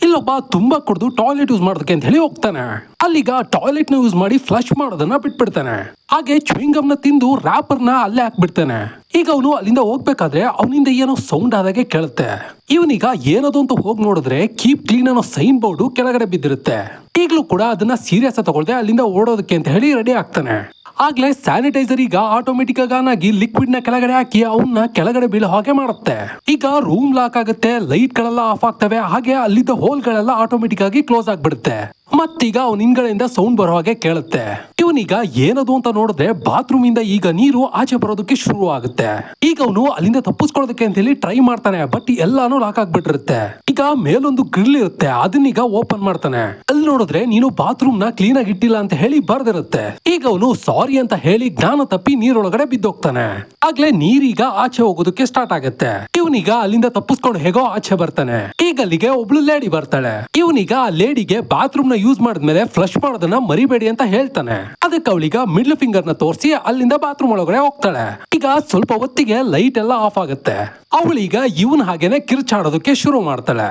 ಇಲ್ಲೊಬ್ಬ ತುಂಬಾ ಕುಡಿದು ಟಾಯ್ಲೆಟ್ ಯೂಸ್ ಮಾಡೋದಕ್ಕೆ ಅಂತ ಹೇಳಿ ಹೋಗ್ತಾನೆ. ಅಲ್ಲಿಗ ಟಾಯ್ಲೆಟ್ ನ ಯೂಸ್ ಮಾಡಿ ಫ್ಲಶ್ ಮಾಡೋದನ್ನ ಬಿಟ್ಬಿಡ್ತಾನೆ. ಹಾಗೆ ಚ್ಯೂಯಿಂಗಮ್ ನ ತಿಂದು ರ್ಯಾಪರ್ ನ ಅಲ್ಲೇ ಹಾಕ್ಬಿಡ್ತಾನೆ. ಈಗ ಅವನು ಅಲ್ಲಿಂದ ಹೋಗ್ಬೇಕಾದ್ರೆ ಅವನಿಂದ ಏನೋ ಸೌಂಡ್ ಆದಾಗೆ ಕೇಳುತ್ತೆ. ಇವನೀಗ ಏನದು ಅಂತ ಹೋಗಿ ನೋಡಿದ್ರೆ ಕೀಪ್ ಕ್ಲೀನ್ ಅನ್ನೋ ಸೈನ್ ಬೋರ್ಡ್ ಕೆಳಗಡೆ ಬಿದ್ದಿರುತ್ತೆ. ಈಗಲೂ ಕೂಡ ಅದನ್ನ ಸೀರಿಯಸ್ ತಗೊಳ್ದೆ ಅಲ್ಲಿಂದ ಓಡೋದಕ್ಕೆ ಅಂತ ಹೇಳಿ ರೆಡಿ ಆಗ್ತಾನೆ. ಆಗ್ಲೇ ಸ್ಯಾನಿಟೈಸರ್ ಈಗ ಆಟೋಮೆಟಿಕ್ ಆಗಿ ಲಿಕ್ವಿಡ್ ನ ಕೆಳಗಡೆ ಹಾಕಿ ಅವನ್ನ ಕೆಳಗಡೆ ಬೀಳೋ ಹಾಗೆ ಮಾಡುತ್ತೆ. ಈಗ ರೂಮ್ ಲಾಕ್ ಆಗುತ್ತೆ, ಲೈಟ್ ಗಳೆಲ್ಲ ಆಫ್ ಆಗ್ತವೆ, ಹಾಗೆ ಅಲ್ಲಿದ್ದ ಹೋಲ್ ಗಳೆಲ್ಲ ಆಟೋಮೆಟಿಕ್ ಆಗಿ ಕ್ಲೋಸ್ ಆಗ್ಬಿಡುತ್ತೆ. ಮತ್ತೀಗ ಅವನ ಹಿಂದ್ಗಡೆಯಿಂದ ಸೌಂಡ್ ಬರೋ ಹಾಗೆ ಕೇಳುತ್ತೆ. ಇವನೀಗ ಏನದು ಅಂತ ನೋಡಿದ್ರೆ ಬಾತ್ರೂಮ್ ಇಂದ ಈಗ ನೀರು ಆಚೆ ಬರೋದಕ್ಕೆ ಶುರು ಆಗುತ್ತೆ. ಈಗ ಅವನು ಅಲ್ಲಿಂದ ತಪ್ಪಿಸ್ಕೊಳ್ಳೋದಕ್ಕೆ ಅಂತ ಹೇಳಿ ಟ್ರೈ ಮಾಡ್ತಾನೆ, ಬಟ್ ಎಲ್ಲಾನು ಲಾಕ್ ಆಗ್ಬಿಟ್ಟಿರುತ್ತೆ. ಈಗ ಮೇಲೊಂದು ಗ್ರಿಲ್ ಇರುತ್ತೆ, ಅದನ್ನೀಗ ಓಪನ್ ಮಾಡ್ತಾನೆ. ಅಲ್ಲಿ ನೋಡಿದ್ರೆ ನೀನು ಬಾತ್ರೂಮ್ ನ ಕ್ಲೀನ್ ಆಗಿ ಇಟ್ಟಿಲ್ಲ ಅಂತ ಹೇಳಿ ಬರ್ದಿರುತ್ತೆ. ಈಗ ಅವನು ಸಾರಿ ಅಂತ ಹೇಳಿ ಜ್ಞಾನ ತಪ್ಪಿ ನೀರೊಳಗಡೆ ಬಿದ್ದೋಗ್ತಾನೆ. ಆಗ್ಲೇ ನೀರೀಗ ಆಚೆ ಹೋಗೋದಕ್ಕೆ ಸ್ಟಾರ್ಟ್ ಆಗುತ್ತೆ. ಇವನೀಗ ಅಲ್ಲಿಂದ ತಪ್ಪಿಸ್ಕೊಂಡು ಹೇಗೋ ಆಚೆ ಬರ್ತಾನೆ. ಈಗ ಅಲ್ಲಿಗೆ ಒಬ್ಳು ಲೇಡಿ ಬರ್ತಾಳೆ. ಇವನೀಗ ಆ ಲೇಡಿಗೆ ಬಾತ್ರೂಮ್ ನ ಯೂಸ್ ಮಾಡಿದ್ಮೇಲೆ ಫ್ಲಶ್ ಮಾಡೋದನ್ನ ಮರಿಬೇಡಿ ಅಂತ ಹೇಳ್ತಾನೆ. ಅದಕ್ಕೆ ಅವಳಿಗ ಮಿಡ್ಲ್ ಫಿಂಗರ್ ನ ತೋರಿಸಿ ಅಲ್ಲಿಂದ ಬಾತ್ರೂಮ್ ಒಳಗಡೆ ಹೋಗ್ತಾಳೆ. ಈಗ ಸ್ವಲ್ಪ ಹೊತ್ತಿಗೆ ಲೈಟ್ ಎಲ್ಲ ಆಫ್ ಆಗುತ್ತೆ. ಅವಳೀಗ ಇವನ್ ಹಾಗೇನೆ ಕಿರ್ಚಾಡೋದಕ್ಕೆ ಶುರು ಮಾಡ್ತಾಳೆ.